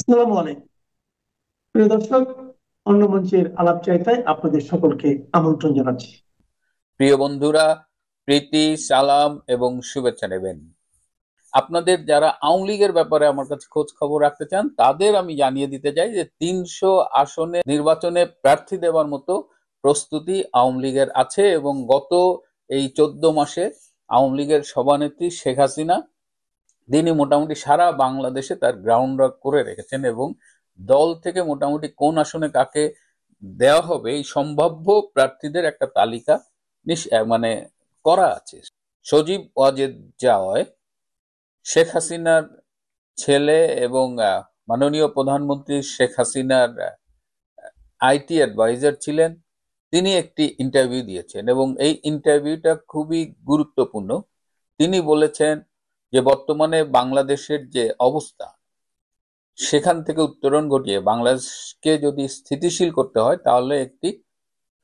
আসসালামু আলাইকুম প্রিয় দর্শক, অন্য মঞ্চের আলাপচারিতায় আপনাদের সকলকে আমন্ত্রণ জানাচ্ছি। প্রিয় বন্ধুরা, প্রীতি, সালাম এবং শুভেচ্ছা নেবেন। আপনাদের যারা আওয়ামী লীগের ব্যাপারে আমার কাছে খোঁজ খবর রাখতে চান তাদের আমি জানিয়ে দিতে চাই যে 300 আসনে নির্বাচনে প্রার্থী দেওয়ার মতো প্রস্তুতি আওয়ামী লীগের আছে এবং গত এই 14 মাসে আওয়ামী লীগের সভানেত্রী শেখ হাসিনা তিনি মোটামুটি সারা বাংলাদেশে তার গ্রাউন্ড ওয়ার্ক করে রেখেছেন এবং দল থেকে মোটামুটি কোন আসনে কাকে দেওয়া হবে এই সম্ভাব্য প্রার্থীদের একটা তালিকা মানে করা আছে। সজীব ওয়াজেদ জয় শেখ হাসিনার ছেলে এবং মাননীয় প্রধানমন্ত্রী শেখ হাসিনার আইটি অ্যাডভাইজার ছিলেন। তিনি একটি ইন্টারভিউ দিয়েছেন এবং এই ইন্টারভিউটা খুবই গুরুত্বপূর্ণ। তিনি বলেছেন যে বর্তমানে বাংলাদেশের যে অবস্থা সেখান থেকে উত্তরণ ঘটিয়ে বাংলাদেশকে যদি স্থিতিশীল করতে হয় তাহলে একটি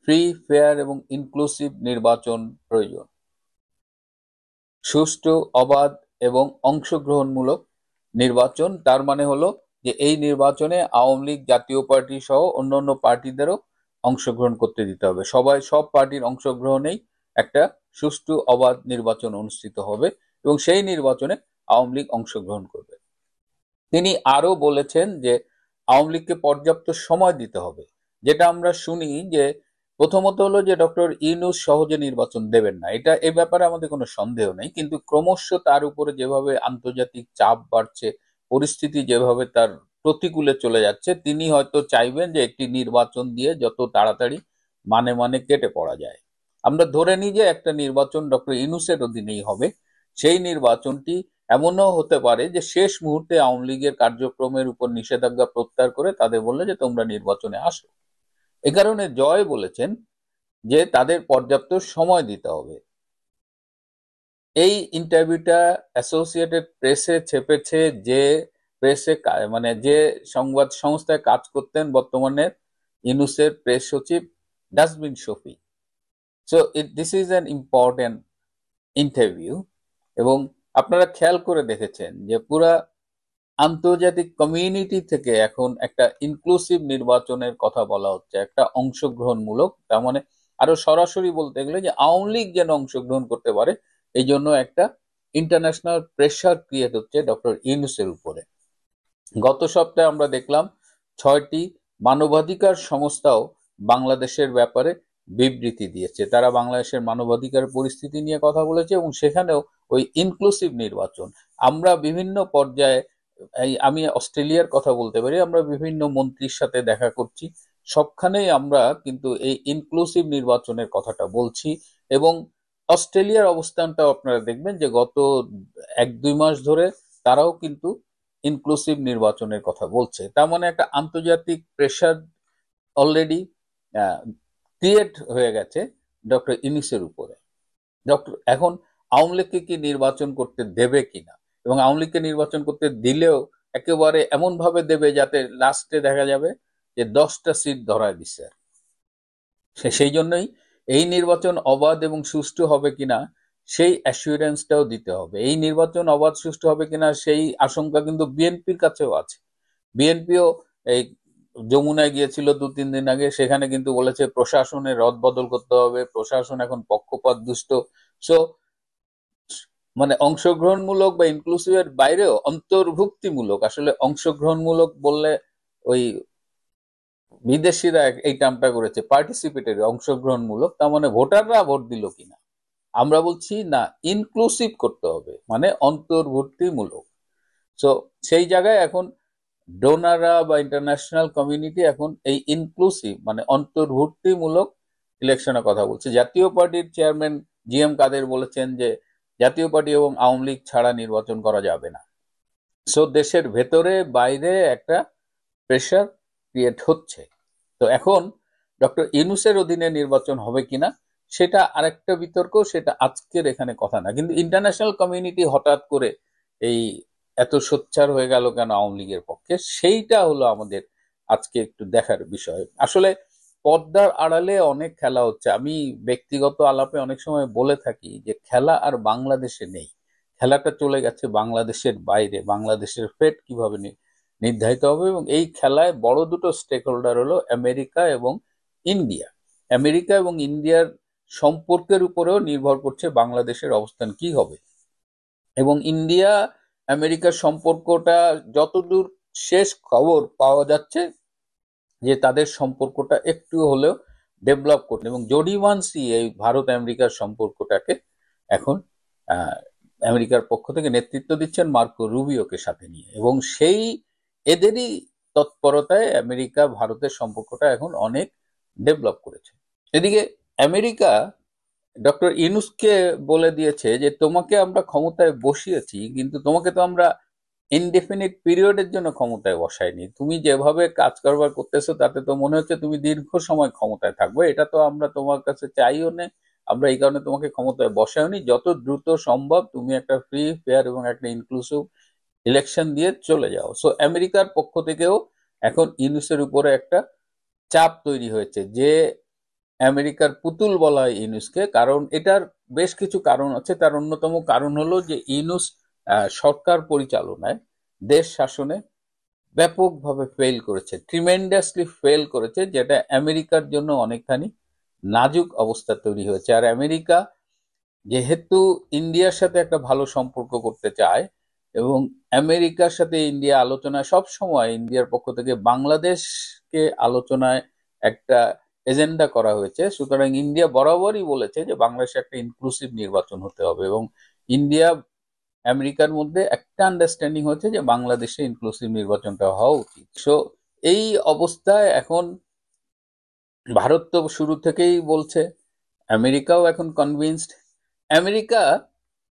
ফ্রি, ফেয়ার এবং ইনক্লুসিভ নির্বাচন প্রয়োজন। সুষ্ঠু, অবাধ এবং অংশগ্রহণমূলক নির্বাচন, তার মানে হলো যে এই নির্বাচনে আওয়ামী লীগ, জাতীয় পার্টি সহ অন্যান্য পার্টিদেরও অংশগ্রহণ করতে দিতে হবে। সব পার্টির অংশগ্রহণেই একটা সুষ্ঠু, অবাধ নির্বাচন অনুষ্ঠিত হবে এবং সেই নির্বাচনে আওয়ামী লীগ অংশগ্রহণ করবে। তিনি আরো বলেছেন যে আওয়ামী লীগকে পর্যাপ্ত সময় দিতে হবে। যেটা আমরা শুনি যে প্রথমত হলো যে ডক্টর ইউনূস সহজে নির্বাচন দেবেন না, এ ব্যাপারে আমাদের কোনো সন্দেহ নেই, কিন্তু ক্রমশ তার উপরে যেভাবে আন্তর্জাতিক চাপ বাড়ছে, পরিস্থিতি যেভাবে তার প্রতিকূলে চলে যাচ্ছে, তিনি হয়তো চাইবেন যে একটি নির্বাচন দিয়ে যত তাড়াতাড়ি মানে কেটে পড়া যায়। আমরা ধরে নিই যে একটা নির্বাচন ডক্টর ইউনূসের অধীনেই হবে। সেই নির্বাচনটি এমনও হতে পারে যে শেষ মুহূর্তে আওয়ামী লীগের কার্যক্রমের উপর নিষেধাজ্ঞা প্রত্যাহার করে তাদের বললে যে তোমরা নির্বাচনে আসো। এ কারণে জয় বলেছেন যে তাদের পর্যাপ্ত সময় দিতে হবে। এই ইন্টারভিউটা অ্যাসোসিয়েটেড প্রেসে ছেপেছে যে মানে যে সংবাদ সংস্থায় কাজ করতেন বর্তমানে ইউনূসের প্রেস সচিব dustbin Shafi. So this is an important interview এবং আপনারা খেয়াল করে দেখেছেন যে পুরা আন্তর্জাতিক কমিউনিটি থেকে এখন একটা ইনক্লুসিভ নির্বাচনের কথা বলা হচ্ছে, একটা অংশগ্রহণমূলক, তার মানে আরো সরাসরি বলতে গেলে যে আওয়ামী লীগ যেন অংশগ্রহণ করতে পারে এই জন্য একটা ইন্টারন্যাশনাল প্রেশার ক্রিয়েট হচ্ছে ডক্টর ইউনূসের উপরে। গত সপ্তাহে আমরা দেখলাম 6টি মানবাধিকার সংস্থাও বাংলাদেশের ব্যাপারে বিবৃতি দিয়েছে। তারা বাংলাদেশের মানবাধিকার পরিস্থিতি নিয়ে কথা বলেছে এবং সেখানেও ওই ইনক্লুসিভ নির্বাচন। আমরা বিভিন্ন পর্যায়ে, আমি অস্ট্রেলিয়ার কথা বলতে পারি, আমরা বিভিন্ন মন্ত্রীর সাথে দেখা করছি, সবখানেই আমরা কিন্তু এই ইনক্লুসিভ নির্বাচনের কথাটা বলছি এবং অস্ট্রেলিয়ার অবস্থানটাও আপনারা দেখবেন যে গত 1-2 মাস ধরে তারাও কিন্তু ইনক্লুসিভ নির্বাচনের কথা বলছে। তার মানে একটা আন্তর্জাতিক প্রেশার অলরেডি ক্রিয়েট হয়ে গেছে ডক্টর ইউনূসের উপরে। এখন আওয়ামী লীগকে কি নির্বাচন করতে দেবে কিনা, এবং আওয়ামী লীগকে নির্বাচন করতে দিলেও একেবারে এমন ভাবে দেবে যাতে লাস্টে দেখা যাবে যে 10টা সিট ধরায় দিচ্ছে। সেই জন্যই এই নির্বাচন অবাধ এবং সুষ্ঠু হবে কিনা সেই অ্যাসুরেন্সটাও দিতে হবে। এই নির্বাচন অবাধ সুষ্ঠু হবে কিনা সেই আশঙ্কা কিন্তু বিএনপির কাছেও আছে। বিএনপিও এই যমুনায় গিয়েছিল 2-3 দিন আগে, সেখানে কিন্তু বলেছে প্রশাসনের রদবদল করতে হবে, প্রশাসন এখন পক্ষপাত দুষ্ট। সো মানে অংশগ্রহণমূলক বা ইনক্লুসিভের বাইরেও অন্তর্ভুক্তিমূলক, আসলে অংশগ্রহণমূলক বললে ওই বিদেশিরা এই টার্মটা করেছে পার্টিসিপেটরি, অংশগ্রহণমূলক, তার মানে ভোটাররা ভোট দিল কিনা। আমরা বলছি না, ইনক্লুসিভ করতে হবে, মানে অন্তর্ভুক্তিমূলক। সো সেই জায়গায় এখন ডোনাররা বা ইন্টারন্যাশনাল কমিউনিটি এখন এই ইনক্লুসিভ মানে অন্তর্ভুক্তিমূলক ইলেকশনের কথা বলছে। জাতীয় পার্টির চেয়ারম্যান জিএম কাদের বলেছেন যে জাতীয় পার্টি এবং আওয়ামী লীগ ছাড়া নির্বাচন করা যাবে না। সো দেশের ভেতরে বাইরে একটা প্রেশার ক্রিয়েট হচ্ছে। তো এখন ডক্টর ইউনূসের অধীনে নির্বাচন হবে কিনা সেটা আরেকটা বিতর্ক, সেটা আজকের এখানে কথা না, কিন্তু ইন্টারন্যাশনাল কমিউনিটি হঠাৎ করে এই এত সোচ্চার হয়ে গেল কেন আওয়ামী লীগের পক্ষে, সেইটা হলো আমাদের আজকে একটু দেখার বিষয়। আসলে পর্দার আড়ালে অনেক খেলা হচ্ছে। আমি ব্যক্তিগত আলাপে অনেক সময় বলে থাকি যে খেলা আর বাংলাদেশে নেই, খেলাটা চলে গেছে বাংলাদেশের বাইরে। বাংলাদেশের ফেট কিভাবে নির্ধারিত হবে, এবং এই খেলায় বড় দুটো স্টেক হোল্ডার হলো আমেরিকা এবং ইন্ডিয়া। আমেরিকা এবং ইন্ডিয়ার সম্পর্কের উপরেও নির্ভর করছে বাংলাদেশের অবস্থান কি হবে। এবং ইন্ডিয়া আমেরিকার সম্পর্কটা যতদূর শেষ খবর পাওয়া যাচ্ছে, যে তাদের সম্পর্কটা একটু হলেও ডেভেলপ করছে, এবং জোডি ওয়ানসি এই ভারত আমেরিকার সম্পর্কটাকে এখন আহ, আমেরিকার পক্ষ থেকে নেতৃত্ব দিচ্ছেন মার্কো রুবিওকে সাথে নিয়ে, এবং সেই এদেরই তৎপরতায় আমেরিকা ভারতের সম্পর্কটা এখন অনেক ডেভেলপ করেছে। এদিকে আমেরিকা ডক্টর ইউনূসকে বলে দিয়েছে যে তোমাকে আমরা ক্ষমতায় বসিয়েছি, কিন্তু তোমাকে তো আমরা ইনডেফিনিট পিরিয়ডের জন্য ক্ষমতায় বসায়নি। তুমি যেভাবে কাজ কারবার করতেছো তাতে তো মনে হচ্ছে তুমি দীর্ঘ সময় ক্ষমতায় থাকবে, এটা তো আমরা তোমার কাছে চাইও না। আমরা এই কারণে তোমাকে ক্ষমতায় বসায়নি, যত দ্রুত সম্ভব তুমি একটা ফ্রি ফেয়ার এবং একটা ইনক্লুসিভ ইলেকশন দিয়ে চলে যাও। সো আমেরিকার পক্ষ থেকেও এখন ইউনূসের উপরে একটা চাপ তৈরি হয়েছে, যে আমেরিকার পুতুল বলা হয় ইউনূসকে। কারণ এটার বেশ কিছু কারণ আছে, তার অন্যতম কারণ হলো যে ইউনূস সরকার পরিচালনায়, দেশ শাসনে ব্যাপকভাবে ফেল করেছে, ট্রিমেন্ডাসলি ফেল করেছে, যেটা আমেরিকার জন্য অনেকখানি নাজুক অবস্থা তৈরি হয়েছে। আর আমেরিকা যেহেতু ইন্ডিয়ার সাথে একটা ভালো সম্পর্ক করতে চায়, এবং আমেরিকার সাথে ইন্ডিয়া আলোচনায় সব সময় ইন্ডিয়ার পক্ষ থেকে বাংলাদেশকে আলোচনায় একটা এজেন্ডা করা হয়েছে, সুতরাং ইন্ডিয়া বরাবরই বলেছে যে বাংলাদেশে একটা ইনক্লুসিভ নির্বাচন হতে হবে, এবং ইন্ডিয়া আমেরিকার মধ্যে একটা আন্ডারস্ট্যান্ডিং হচ্ছে যে বাংলাদেশে ইনক্লুসিভ নির্বাচনটা হওয়া উচিত। সো এই অবস্থায় এখন ভারত তো শুরু থেকেই বলছে, আমেরিকাও এখন কনভিন্সড। আমেরিকা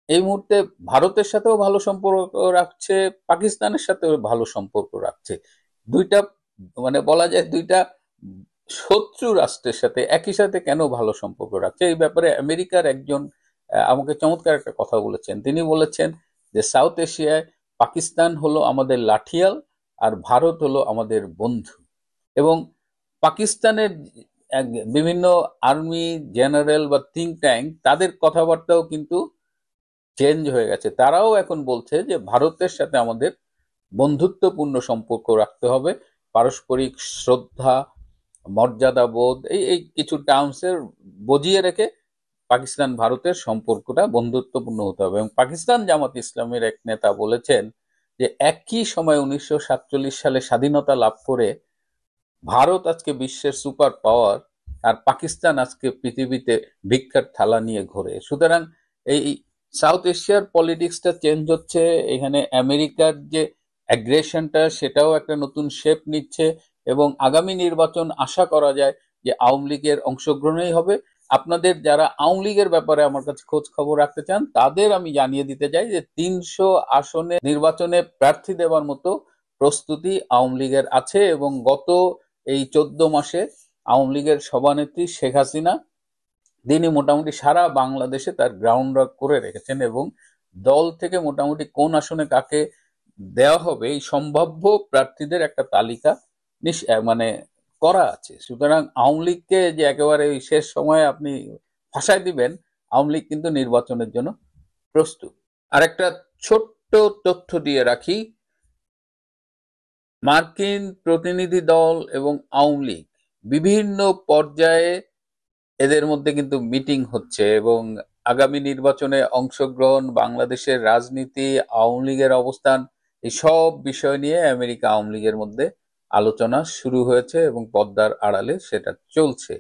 এই মুহূর্তে ভারতের সাথেও ভালো সম্পর্ক রাখছে, পাকিস্তানের সাথেও ভালো সম্পর্ক রাখছে। দুইটা, মানে বলা যায় দুইটা শত্রু রাষ্ট্রের সাথে একই সাথে কেন ভালো সম্পর্ক রাখছে, এই ব্যাপারে আমেরিকার একজন আমাকে চমৎকার একটা কথা বলেছেন। তিনি বলেছেন যে সাউথ এশিয়ায় পাকিস্তান হলো আমাদের লাঠিয়াল, আর ভারত হলো আমাদের বন্ধু। এবং পাকিস্তানের বিভিন্ন আর্মি জেনারেল বা থিঙ্ক ট্যাঙ্ক, তাদের কথাবার্তাও কিন্তু চেঞ্জ হয়ে গেছে। তারাও এখন বলছে যে ভারতের সাথে আমাদের বন্ধুত্বপূর্ণ সম্পর্ক রাখতে হবে, পারস্পরিক শ্রদ্ধা, মর্যাদা বোধ, এই এই কিছু টার্মসের বুঝিয়ে রেখে পাকিস্তান ভারতের সম্পর্কটা বন্ধুত্বপূর্ণ হতে হবে। এবং পাকিস্তান জামাত ইসলামের এক নেতা বলেছেন যে একই সময় 1947 সালে স্বাধীনতা লাভ করে ভারত আজকে বিশ্বের সুপার পাওয়ার, আর পাকিস্তান আজকে পৃথিবীতে ভিক্ষার থালা নিয়ে ঘোরে। সুতরাং এই সাউথ এশিয়ার পলিটিক্সটা চেঞ্জ হচ্ছে, এখানে আমেরিকার যে অ্যাগ্রেশনটা সেটাও একটা নতুন শেপ নিচ্ছে, এবং আগামী নির্বাচন আশা করা যায় যে আওয়ামী লীগের অংশগ্রহণই হবে। আপনাদের যারা আওয়ামী লীগের ব্যাপারে আমার কাছে খোঁজ খবর রাখতে চান, তাদের আমি জানিয়ে দিতে চাই যে 300 আসনে নির্বাচনে প্রার্থী দেওয়ার মতো প্রস্তুতি আওয়ামী লীগের আছে, এবং গত এই 14 মাসে আওয়ামী লীগের সভানেত্রী শেখ হাসিনা তিনি মোটামুটি সারা বাংলাদেশে তার গ্রাউন্ড ওয়ার্ক করে রেখেছেন, এবং দল থেকে মোটামুটি কোন আসনে কাকে দেওয়া হবে এই সম্ভাব্য প্রার্থীদের একটা তালিকা মানে করা আছে। সুতরাং আওয়ামী লীগকে যে একেবারে এই শেষ সময়ে আপনি ফাঁসায় দিবেন, আওয়ামী লীগ কিন্তু নির্বাচনের জন্য প্রস্তুত। আর একটা ছোট্ট তথ্য দিয়ে রাখি, মার্কিন প্রতিনিধি দল এবং আওয়ামী লীগ বিভিন্ন পর্যায়ে এদের মধ্যে কিন্তু মিটিং হচ্ছে, এবং আগামী নির্বাচনে অংশগ্রহণ, বাংলাদেশের রাজনীতি, আওয়ামী লীগের অবস্থান, এই সব বিষয় নিয়ে আমেরিকা আওয়ামী লীগের মধ্যে আলোচনা শুরু হয়েছে, এবং পর্দার আড়ালে সেটা চলছে।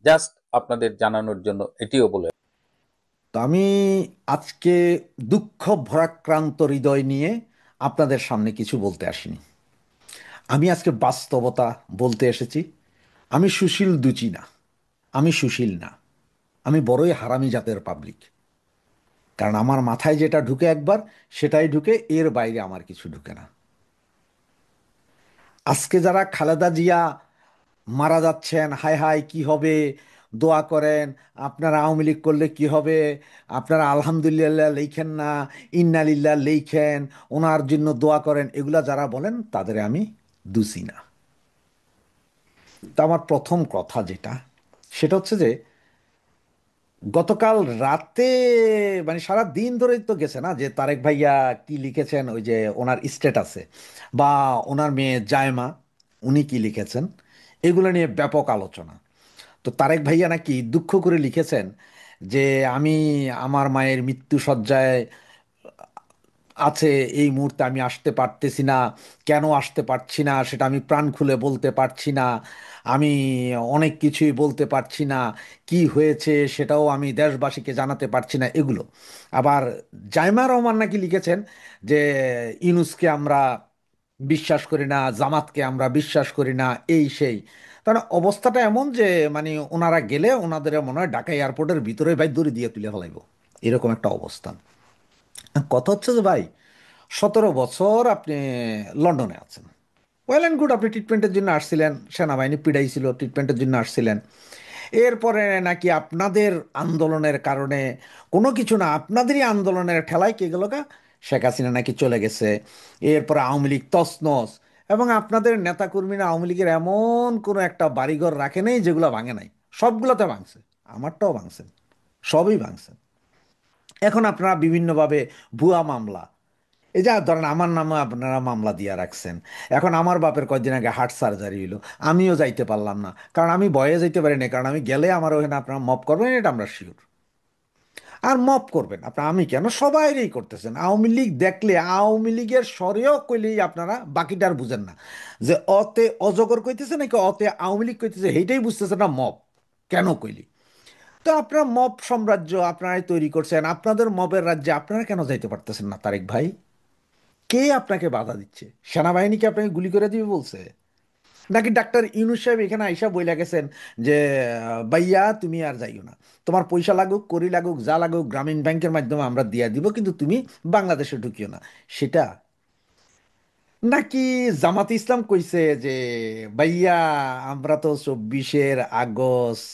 জাস্ট আপনাদের জানানোর জন্য এটিও বলে। তো আমি আজকে দুঃখ ভরাক্রান্ত হৃদয় নিয়ে আপনাদের সামনে কিছু বলতে আসিনি। আমি আজকে বাস্তবতা বলতে এসেছি। আমি সুশীল দুচি না, আমি সুশীল না, আমি বড়ই হারামি জাতের পাবলিক। কারণ আমার মাথায় যেটা ঢুকে একবার সেটাই ঢুকে, এর বাইরে আমার কিছু ঢুকে না। আজকে যারা খালেদা জিয়া মারা যাচ্ছেন, হায় হায় কি হবে, দোয়া করেন, আপনারা আওয়ামী লীগ করলে কি হবে, আপনারা আলহামদুলিল্লাহ লেখেন না, ইন্নালিল্লাহ লেখেন, ওনার জন্য দোয়া করেন, এগুলা যারা বলেন তাদের আমি দুষি না। তা আমার প্রথম কথা যেটা, সেটা হচ্ছে যে গতকাল রাতে মানে সারা দিন ধরেই তো গেছে না যে তারেক ভাইয়া কি লিখেছেন, ওই যে ওনার স্ট্যাটাসে, বা ওনার মেয়ে জায়মা উনি কি লিখেছেন, এগুলো নিয়ে ব্যাপক আলোচনা। তো তারেক ভাইয়া নাকি দুঃখ করে লিখেছেন যে আমি আমার মায়ের মৃত্যু শয্যায় আছে, এই মুহূর্তে আমি আসতে পারতেছি না। কেন আসতে পারছি না সেটা আমি প্রাণ খুলে বলতে পারছি না। আমি অনেক কিছুই বলতে পারছি না। কি হয়েছে সেটাও আমি দেশবাসীকে জানাতে পারছি না, এগুলো। আবার জাইমা রহমান নাকি লিখেছেন যে ইউনূসকে আমরা বিশ্বাস করি না, জামাতকে আমরা বিশ্বাস করি না, এই সেই। কারণ অবস্থাটা এমন যে মানে ওনারা গেলে ওনাদের মনে হয় ঢাকা এয়ারপোর্টের ভিতরে ভাই দড়ি দিয়ে তুলে ফেলাইব, এরকম একটা অবস্থান। কথা হচ্ছে যে ভাই, 17 বছর আপনি লন্ডনে আছেন, ওয়েল অ্যান্ড গুড, আপনি ট্রিটমেন্টের জন্য আসছিলেন, সেনাবাহিনী পিড়াইছিল, ট্রিটমেন্টের জন্য আসছিলেন। এরপরে নাকি আপনাদের আন্দোলনের কারণে, কোনো কিছু না, আপনাদেরই আন্দোলনের ঠেলায় কে গেল গা, শেখ হাসিনা নাকি চলে গেছে। এরপরে আওয়ামী লীগ তছনছ, এবং আপনাদের নেতাকর্মীরা আওয়ামী লীগের এমন কোনো একটা বাড়িঘর রাখে নেই যেগুলো ভাঙে নাই, সবগুলোতে ভাঙছে, আমারটাও ভাঙছে, সবই ভাঙছে। এখন আপনারা বিভিন্নভাবে ভুয়া মামলা, এই যে ধরেন আমার নামে আপনারা মামলা দিয়ে রাখছেন। এখন আমার বাপের কয়েকদিন আগে হার্ট সার্জারি হইলো, আমিও যাইতে পারলাম না, কারণ আমি ভয়ে যাইতে পারি না, কারণ আমি গেলে আমার ওখানে আপনারা মপ করবেন, এটা আমরা শিওর। আর মপ করবেন আপনারা, আমি কেন, সবাইরেই করতেছেন। আওয়ামী লীগ দেখলে আওয়ামী লীগের স্বরেও কইলেই আপনারা বাকিটা আর বুঝেন না, যে অতে অজগর কইতেছে নাকি অতে আওয়ামী লীগ কইতেছে, সেইটাই বুঝতেছে না মপ কেন কইলি। তো আপনারা মব সাম্রাজ্য আপনারাই তৈরি করছেন, আপনাদের মবের রাজ্যে আপনারা কেন যাইতে পারতেছেন না তারেক ভাই? কে আপনাকে বাধা দিচ্ছে? সেনাবাহিনী কি আপনাকে গুলি করে দিবে বলছে? নাকি ডাক্তার ইউনূস সাহেব এখানে আইসা বইলা গেছেন যে ভাইয়া তুমি আর যাইও না, তোমার পয়সা লাগুক, করি লাগুক, যা লাগুক গ্রামীণ ব্যাংকের মাধ্যমে আমরা দিয়া দিব, কিন্তু তুমি বাংলাদেশে ঢুকিও না, সেটা? নাকি জামাত ইসলাম কইছে যে ভাইয়া আমরা তো 24 আগস্ট,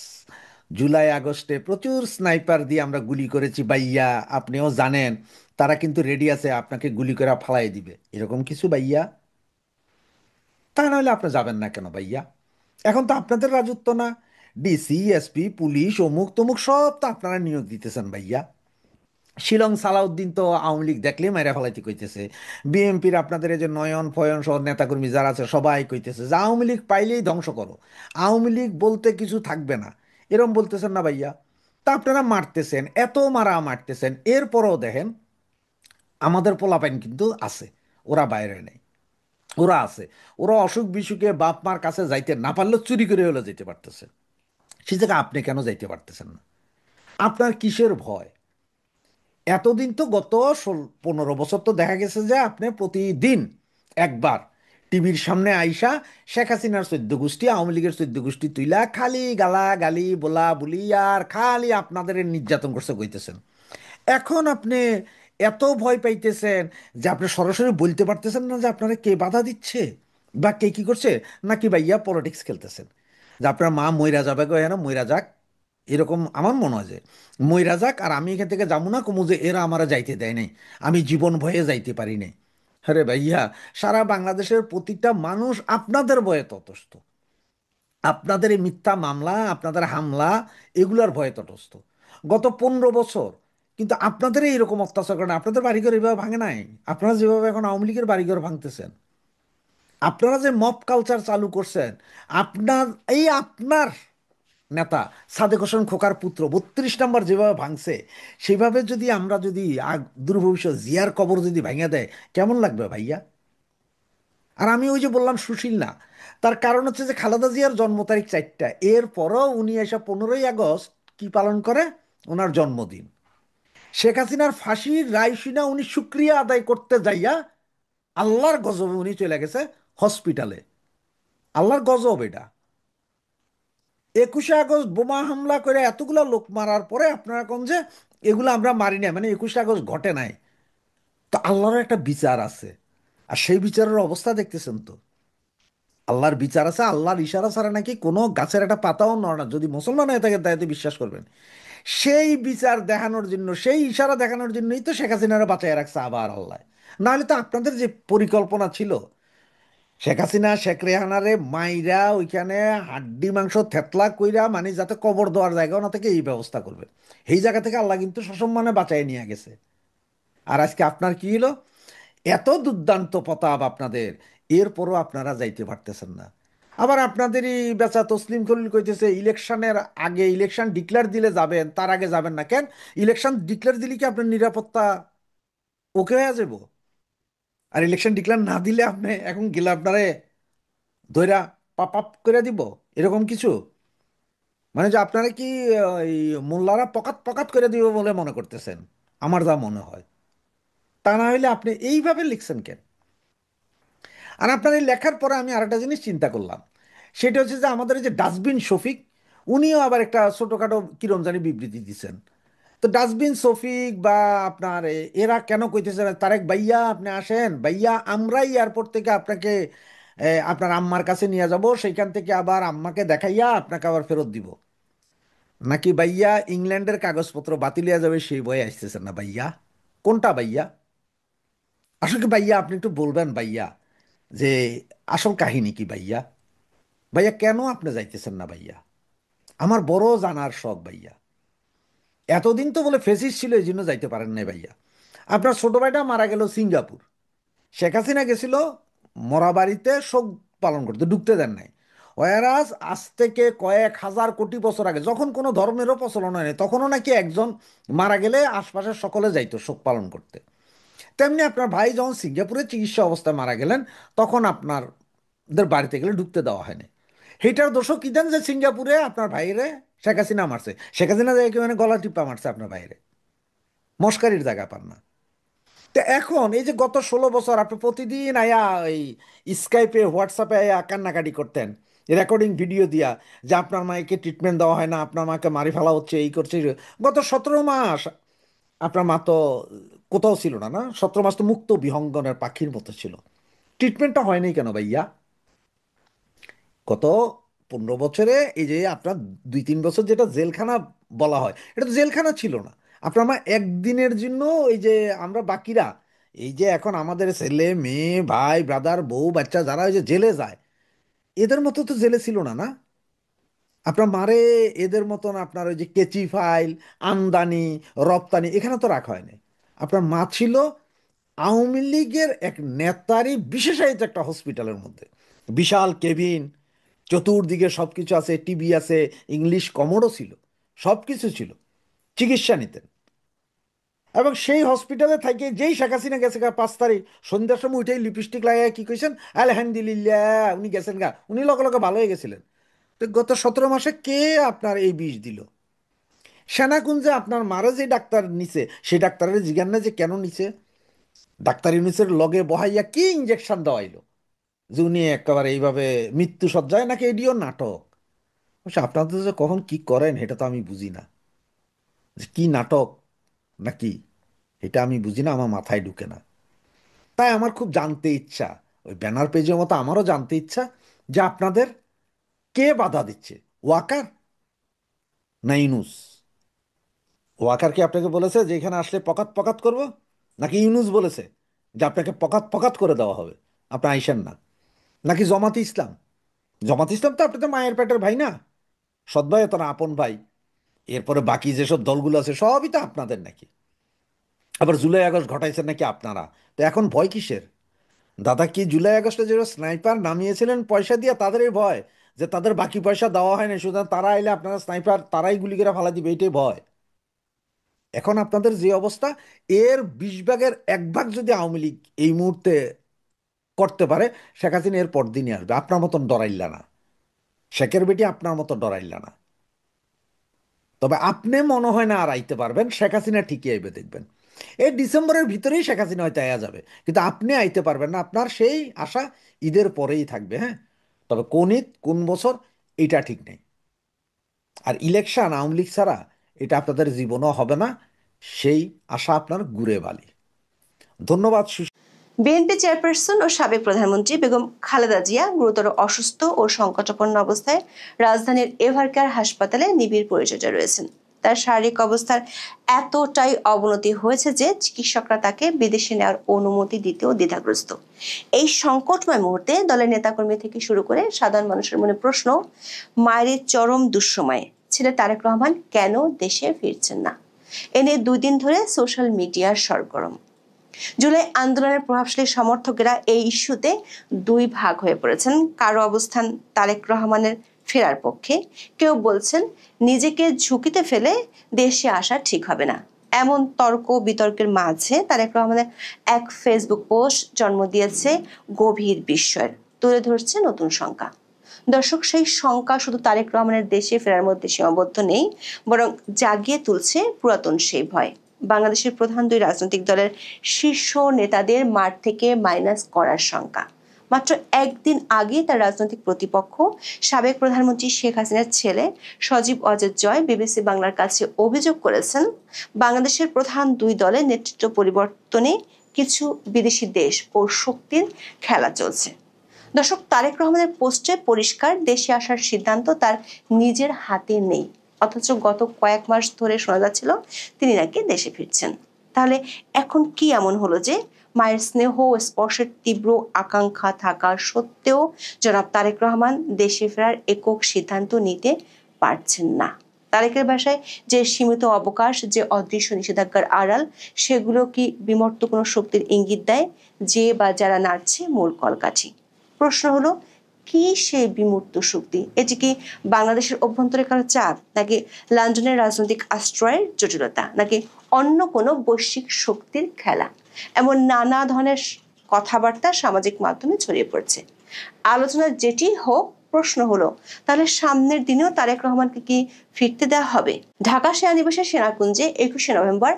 জুলাই আগস্টে প্রচুর স্নাইপার দিয়ে আমরা গুলি করেছি ভাইয়া, আপনিও জানেন, তারা কিন্তু রেডি আছে আপনাকে গুলি করে ফালাই দিবে, এরকম কিছু ভাইয়া? তা নাহলে আপনি যাবেন না কেন ভাইয়া? এখন তো আপনাদের রাজত্ব না, ডিসি এসপি পুলিশ অমুক তমুক সব তো আপনারা নিয়োগ দিতেছেন ভাইয়া। শিলং সালাউদ্দিন তো আওয়ামী লীগ দেখলে মাইরা ফেলাইতে কইতেছে। বিএনপির আপনাদের এই যে নয়ন ফয়ন সহ নেতাকর্মী যারা আছে সবাই কইতেছে যে আওয়ামী লীগ পাইলেই ধ্বংস করো, আওয়ামী লীগ বলতে কিছু থাকবে না, এরম বলতেছেন না ভাইয়া? তা আপনারা মারতেছেন, এত মারা মারতেছেন, এরপরও দেখেন আমাদের পোলাপাইন কিন্তু আছে, ওরা বাইরে নেই, ওরা আছে। ওরা অসুখ বিসুখে বাপ মার কাছে যাইতে না পারলেও চুরি করে হলে যেতে পারতেছে, সে জায়গায় আপনি কেন যাইতে পারতেছেন না? আপনার কিসের ভয়? এতদিন তো গত 15 বছর তো দেখা গেছে যে আপনি প্রতিদিন একবার টিভির সামনে আইসা শেখ হাসিনার 14 গোষ্ঠী, আওয়ামী লীগের 14 গোষ্ঠী তুইলা খালি গালা গালি বলা বলি আর খালি আপনাদের নির্যাতন করছে কইতেছেন। এখন আপনি এত ভয় পাইতেছেন যে আপনি সরাসরি বলতে পারতেছেন না যে আপনারা কে বাধা দিচ্ছে বা কে কি করছে, নাকি ভাইয়া পলিটিক্স খেলতেছেন যে আপনার মা মইরা যাবে গো, হ্যাঁ মইরা যাক, এরকম আমার মনে হয় যে মইরা যাক, আর আমি এখান থেকে যাবো না, কমু যে এরা আমারা যাইতে দেয় নাই, আমি জীবন ভয়ে যাইতে পারি নাই। আরে ভাইয়া, সারা বাংলাদেশের প্রতিটা মানুষ আপনাদের ভয়ে ততস্থ, আপনাদের এই মিথ্যা মামলা, আপনাদের হামলা, এগুলার ভয়ে তটস্থ গত 15 বছর। কিন্তু আপনাদের এইরকম অত্যাচার করেন, আপনাদের বাড়িঘর এইভাবে ভাঙে নাই, আপনারা যেভাবে এখন আওয়ামী লীগের বাড়িঘর ভাঙতেছেন, আপনারা যে মব কালচার চালু করছেন, আপনার এই আপনার নেতা সাদেক হোসেন খোকার পুত্র 32 নম্বর যেভাবে ভাঙছে, সেভাবে যদি আমরা যদি দূর ভবিষ্যৎ জিয়ার কবর যদি ভাঙা দেয়, কেমন লাগবে ভাইয়া? আর আমি ওই যে বললাম সুশীল না, তার কারণ হচ্ছে যে খালেদা জিয়ার জন্ম তারিখ 4টা, এরপরও উনি এসে 15ই আগস্ট কি পালন করে, ওনার জন্মদিন। শেখ হাসিনার ফাঁসির রায় শুনা উনি শুক্রিয়া আদায় করতে যাইয়া আল্লাহর গজবে উনি চলে গেছে হসপিটালে। আল্লাহর গজব এটা। 21শে আগস্ট বোমা হামলা করে এতগুলা লোক মারার পরে আপনারা কোন যে এগুলো আমরা মারি না, মানে 21শে আগস্ট ঘটে নাই। তো আল্লাহর একটা বিচার আছে, আর সেই বিচারের অবস্থা দেখতেছেন তো। আল্লাহর বিচার আছে, আল্লাহর ইশারা ছাড়া নাকি কোনো গাছের একটা পাতাও নড়ে না, যদি মুসলমান হয়ে থাকে তাই তো বিশ্বাস করবেন। সেই বিচার দেখানোর জন্য, সেই ইশারা দেখানোর জন্যই তো শেখ হাসিনারা বাঁচায় রাখছে আবার আল্লাহ। নাহলে তো আপনাদের যে পরিকল্পনা ছিল শেখ হাসিনা শেখ রেহানারে মাইরা ওইখানে হাড্ডি মাংস থেতলা কইরা মানে যাতে কবর দেওয়ার জায়গা না থেকে এই ব্যবস্থা করবেন। এই জায়গা থেকে আল্লাহ কিন্তু সসম্মানে বাঁচাই নিয়ে গেছে। আর আজকে আপনার কি হলো, এত দুর্দান্ত প্রতাপ আপনাদের, এরপরও আপনারা যাইতে পারতেছেন না। আবার আপনাদেরই বেচা তসলিম খলিল কইতেছে ইলেকশনের আগে, ইলেকশন ডিক্লেয়ার দিলে যাবেন, তার আগে যাবেন না কেন? ইলেকশন ডিক্লেয়ার দিলে কি আপনার নিরাপত্তা ওকে হয়ে যাব? আর ইলেকশন ডিক্লেয়ার না দিলে আপনি এখন গেলে আপনারে ধইরা পাপ আপ করে দিব, এরকম কিছু? মানে যে আপনারা কি ওই মোল্লারা পকাত পকাত করে দিব বলে মনে করতেছেন? আমার যা মনে হয়, তা না হইলে আপনি এইভাবে লিখছেন কেন? আর আপনার এই লেখার পরে আমি আরেকটা জিনিস চিন্তা করলাম, সেটা হচ্ছে যে আমাদের এই যে ডাস্টবিন শফিক, উনিও আবার একটা ছোটোখাটো কিরম জানি বিবৃতি দিচ্ছেন। তো ডাস্টবিন শফিক বা আপনার এরা কেন কইতেছে না, তারেক ভাইয়া আপনি আসেন ভাইয়া, আমরাই এয়ারপোর্ট থেকে আপনাকে আপনার আম্মার কাছে নিয়ে যাব, সেইখান থেকে আবার আম্মাকে দেখাইয়া আপনাকে আবার ফেরত দিব? নাকি ভাইয়া ইংল্যান্ডের কাগজপত্র বাতিল হয়ে যাবে সেই ভয়ে আসতেছেন না ভাইয়া? কোনটা ভাইয়া? আসলে কি ভাইয়া আপনি একটু বলবেন ভাইয়া যে আসল কাহিনী কি ভাইয়া? ভাইয়া কেন আপনি যাইতেছেন না ভাইয়া? আমার বড় জানার শখ ভাইয়া। এতদিন তো বলে ফেসিস ছিল এই জন্য যাইতে পারেন না ভাইয়া। আপনার ছোট ভাইটা মারা গেল সিঙ্গাপুর, শেখ হাসিনা গেছিল মরা বাড়িতে শোক পালন করতে, ঢুকতে দেন নাই। ওয়ারাজ আজ থেকে কয়েক হাজার কোটি বছর আগে যখন কোনো ধর্মেরও প্রচলন হয়নি, তখনও নাকি একজন মারা গেলে আশপাশের সকলে যাইতো শোক পালন করতে। তেমনি আপনার ভাই যখন সিঙ্গাপুরে চিকিৎসা অবস্থায় মারা গেলেন, তখন আপনারদের বাড়িতে গেলে ঢুকতে দেওয়া হয়নি। সেইটার দোষও কি দেন যে সিঙ্গাপুরে আপনার ভাইরে শেখ হাসিনা মারছে, শেখ হাসিনা দেখে মানে গলা টিপা মারছে আপনার ভাইরে, মস্কারির জায়গা পান না। তো এখন এই যে গত 16 বছর আপনি প্রতিদিন আয়া এই স্কাইপে হোয়াটসঅ্যাপে আয়া কান্নাকাটি করতেন, রেকর্ডিং ভিডিও দিয়া, যে আপনার মাকে ট্রিটমেন্ট দেওয়া হয় না, আপনার মাকে মারি ফেলা হচ্ছে, এই করছে গত 17 মাস আপনার মা তো কোথাও ছিল না, না? 17 মাস তো মুক্ত বিহঙ্গনের পাখির মতো ছিল। ট্রিটমেন্টটা হয়নি কেন ভাইয়া? গত 15 বছরে এই যে আপনার 2-3 বছর যেটা জেলখানা বলা হয়, এটা তো জেলখানা ছিল না। আপনার মা একদিনের জন্য এই যে আমরা বাকিরা, এই যে এখন আমাদের ছেলে মেয়ে ভাই ব্রাদার বউ বাচ্চা যারা ওই যে জেলে যায়, এদের মতো তো জেলে ছিল না, না? আপনার মারে এদের মতন আপনার ওই যে কেচি ফাইল, আমদানি রপ্তানি এখানে তো রাখা হয়নি। আপনার মা ছিল আওয়ামী লীগের এক নেতারই বিশেষায়িত একটা হসপিটালের মধ্যে, বিশাল কেবিন, চতুর্দিকে সব কিছু আছে, টিভি আছে, ইংলিশ কমোডও ছিল, সব কিছু ছিল, চিকিৎসা নিতেন। এবং সেই হসপিটালে থেকে যেই শেখ হাসিনা গেছে গা 5 তারিখ সন্ধ্যার সময় উঠেই লিপস্টিক লাগাই কি কইছেন, আলহামদুলিল্লাহ উনি গেছেন গা, উনি লগে লগে ভালো হয়ে গেছিলেন। তো গত 17 মাসে কে আপনার এই বিষ দিল? সেনাকুঞ্জে আপনার মারা যে ডাক্তার নিছে, সেই ডাক্তারের জিজ্ঞান না যে কেন নিছে? ডাক্তার ইউনিসের লগে বহাইয়া কি ইঞ্জেকশন দেওয়াইলো যে উনি একেবারে এইভাবে মৃত্যু সজ্জায়? নাকি এডিও নাটক? অবশ্য আপনাদের যে কখন কি করেন এটা তো আমি বুঝি না, যে কি নাটক নাকি, এটা আমি বুঝি না, আমার মাথায় ঢুকে না। তাই আমার খুব জানতে ইচ্ছা, ওই ব্যানার পেজের মতো আমারও জানতে ইচ্ছা, যে আপনাদের কে বাধা দিচ্ছে, ওয়াকার না ইউনুস? ওয়াকার কি আপনাকে বলেছে যে এখানে আসলে পকাত পকাত করব, নাকি ইউনুস বলেছে যে আপনাকে পকাত পকাত করে দেওয়া হবে, আপনি আইসেন না? নাকি জমাতে ইসলাম? জমাতে ইসলাম তো আপনাদের মায়ের পেটের ভাই না, সৎ ভাই, তো না আপন ভাই। এরপরে বাকি যেসব দলগুলো আছে সবই তো আপনাদের নাকি। আবার জুলাই আগস্ট ঘটাইছেন নাকি আপনারা। তো এখন ভয় কিসের? দাদা কি জুলাই আগস্টে যে স্নাইপার নামিয়েছিলেন পয়সা দিয়ে, তাদেরই ভয় যে তাদের বাকি পয়সা দেওয়া হয় না, সুতরাং তারা আইলে আপনারা স্নাইপার তারাই গুলি করে ফালা দিবে, এইটাই ভয়। এখন আপনাদের যে অবস্থা, এর 20 ভাগের 1 ভাগ যদি আওয়ামী লীগ এই মুহূর্তে করতে পারে, শেখ হাসিনা এর পরদিনই আসবে। আপনার মতন ডরাইল্লা না, শেখের বেটি আপনার মতো ডরাইল্লা না। তবে আপনি মনে হয় না আর আইতে পারবেন, শেখ হাসিনা ঠিকই আইবে দেখবেন। এই ডিসেম্বরের ভিতরেই শেখ হাসিনা হয়তো আয়া যাবে, কিন্তু আপনি আইতে পারবেন না। আপনার সেই আশা ঈদের পরেই থাকবে, হ্যাঁ। তবে কোন ঈদ কোন বছর এটা ঠিক নেই। আর ইলেকশন আওয়ামী লীগ ছাড়া এটা আপনাদের জীবনও হবে না, সেই আশা আপনার গুড়ে বালি। ধন্যবাদ। বিএনপি চেয়ারপারসন ও সাবেক প্রধানমন্ত্রী বেগম খালেদা জিয়া গুরুতর অসুস্থ ও সংকটাপন্ন অবস্থায় রাজধানীর এভারকেয়ার হাসপাতালে নিবিড় পরিচর্যায় রয়েছেন। তার শারীরিক অবস্থার এতটাই অবনতি হয়েছে যে চিকিৎসকরা তাকে বিদেশে নেওয়ার অনুমতি দিতেও দ্বিধাগ্রস্ত। এই সংকটময় মুহূর্তে দলের নেতাকর্মী থেকে শুরু করে সাধারণ মানুষের মনে প্রশ্ন, মায়ের চরম দুঃসময়ে ছেলে তারেক রহমান কেন দেশে ফিরছেন না? এনে 2 দিন ধরে সোশ্যাল মিডিয়ার সরগরম। জুলাই আন্দোলনের প্রভাবশালী সমর্থকেরা এই ইস্যুতে 2 ভাগ হয়ে পড়েছেন। কারো অবস্থান তারেক রহমানের ফেরার পক্ষে, কেউ বলছেন নিজেকে ঝুঁকিতে ফেলে দেশে আসা ঠিক হবে না। এমন তর্ক বিতর্কের মাঝে তারেক রহমানের এক ফেসবুক পোস্ট জন্ম দিয়েছে গভীর বিস্ময়ের, তুলে ধরছে নতুন শঙ্কা। দর্শক, সেই শঙ্কা শুধু তারেক রহমানের দেশে ফেরার মধ্যে সীমাবদ্ধ নেই, বরং জাগিয়ে তুলছে পুরাতন সেই ভয়। বাংলাদেশের প্রধান 2 রাজনৈতিক দলের শীর্ষ নেতাদের মাঠ থেকে মাইনাস করার শঙ্কা। মাত্র একদিন আগে তার রাজনৈতিক প্রতিপক্ষ সাবেক প্রধানমন্ত্রী শেখ হাসিনার ছেলে সজীব অজয় জয় বিবিসি বাংলার কাছে অভিযোগ করেছেন, বাংলাদেশের প্রধান 2 দলের নেতৃত্ব পরিবর্তনে কিছু বিদেশি দেশ ও শক্তির খেলা চলছে। দর্শক, তারেক রহমানের পোস্টে পরিষ্কার, দেশে আসার সিদ্ধান্ত তার নিজের হাতে নেই, অথচ গত কয়েক মাস ধরে শোনা যাচ্ছিল তিনি নাকি দেশে ফিরছেন। তাহলে এখন কি এমন হলো যে মায়ের স্নেহ ও স্পর্শের তীব্র আকাঙ্ক্ষা থাকা সত্ত্বেও জনাব তারেক রহমান দেশে ফেরার একক সিদ্ধান্ত নিতে পারছেন না? তারেকের ভাষায় যে সীমিত অবকাশ, যে অদৃশ্য নিষেধাজ্ঞার আড়াল, সেগুলো কি বিমর্ত কোনো শক্তির ইঙ্গিত দেয়, যে বা যারা নাড়ছে মূল কলকাঠি? প্রশ্ন হলো, কি সেই বিমূর্ত শক্তি? এটি কি বাংলাদেশের অভ্যন্তরে কারো চাপ, নাকি লন্ডনের রাজনৈতিক আশ্রয়ের জটিলতা, নাকি অন্য কোনো বৈশ্বিক শক্তির খেলা? এমন নানা ধরনের কথাবার্তা সামাজিক মাধ্যমে ছড়িয়ে পড়ছে। আলোচনা যেটি হোক, প্রশ্ন হলো, তাহলে সামনের দিনেও তারেক রহমানকে কি ফিরতে দেওয়া হবে? ঢাকা সেনানিবাসের সেনাকুঞ্জে 21শে নভেম্বর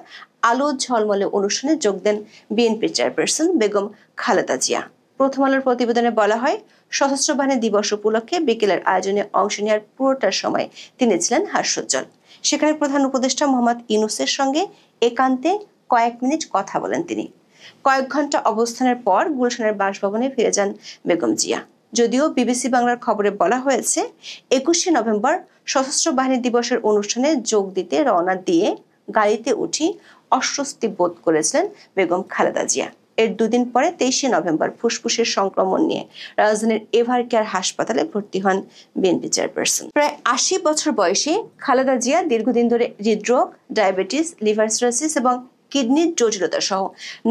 আলো ঝলমলে অনুষ্ঠানে যোগ দেন বিএনপি চেয়ারপারসন বেগম খালেদা জিয়া। প্রথম আলোর প্রতিবেদনে বলা হয়, সশস্ত্র বাহিনী দিবস উপলক্ষে বিকেলের আয়োজনে অংশ নেওয়ার পুরোটার সময় তিনি ছিলেন হাস্যোজ্জ্বল। সেখানে প্রধান উপদেষ্টা মোহাম্মদ ইউনূসের সঙ্গে একান্তে কয়েক মিনিট কথা বলেন তিনি। কয়েক ঘন্টা অবস্থানের পর গুলশানের বাসভবনে ফিরে যান বেগম জিয়া। যদিও বিবিসি বাংলার খবরে বলা হয়েছে, 21শে নভেম্বর সশস্ত্র বাহিনী দিবসের অনুষ্ঠানে যোগ দিতে রওনা দিয়ে গাড়িতে উঠি অস্বস্তি বোধ করেছিলেন বেগম খালেদা জিয়া। এর 2 দিন পরে 23শে নভেম্বর ফুসফুসের সংক্রমণ নিয়ে রাজধানীর এভার কেয়ার হাসপাতালে ভর্তি হন বিএনপি চেয়ারপারসন। প্রায় 80 বছর বয়সী খালেদা জিয়া দীর্ঘদিন ধরে হৃদরোগ, ডায়াবেটিস, লিভার সিরোসিস এবং কিডনির জটিলতা সহ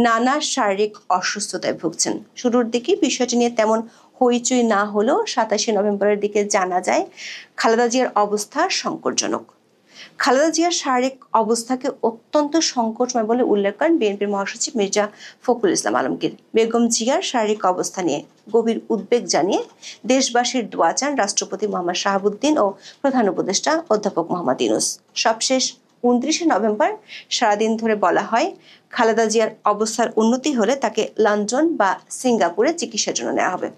নানা শারীরিক অসুস্থতায় ভুগছেন। শুরুর দিকে বিষয়টি নিয়ে তেমন হইচই না হলেও 27শে নভেম্বরের দিকে জানা যায় খালেদা জিয়ার অবস্থা সংকটজনক। খালেদা জিয়ার শারীরিক অবস্থাকে অত্যন্ত সংকটময় বলে উল্লেখ করেন বিএনপির মহাসচিব মির্জা ফখরুল ইসলাম আলমগীর। বেগম জিয়ার শারীরিক অবস্থা নিয়ে গভীর উদ্বেগ জানিয়ে দেশবাসীর দোয়া চান রাষ্ট্রপতি মোহাম্মদ শাহাবুদ্দিন ও প্রধান উপদেষ্টা অধ্যাপক মোহাম্মদ ইউনূস। সবশেষ 29শে নভেম্বর সারাদিন ধরে বলা হয়, খালেদা জিয়ার অবস্থার উন্নতি হলে তাকে লন্ডন বা সিঙ্গাপুরে চিকিৎসার জন্য নেওয়া হবে।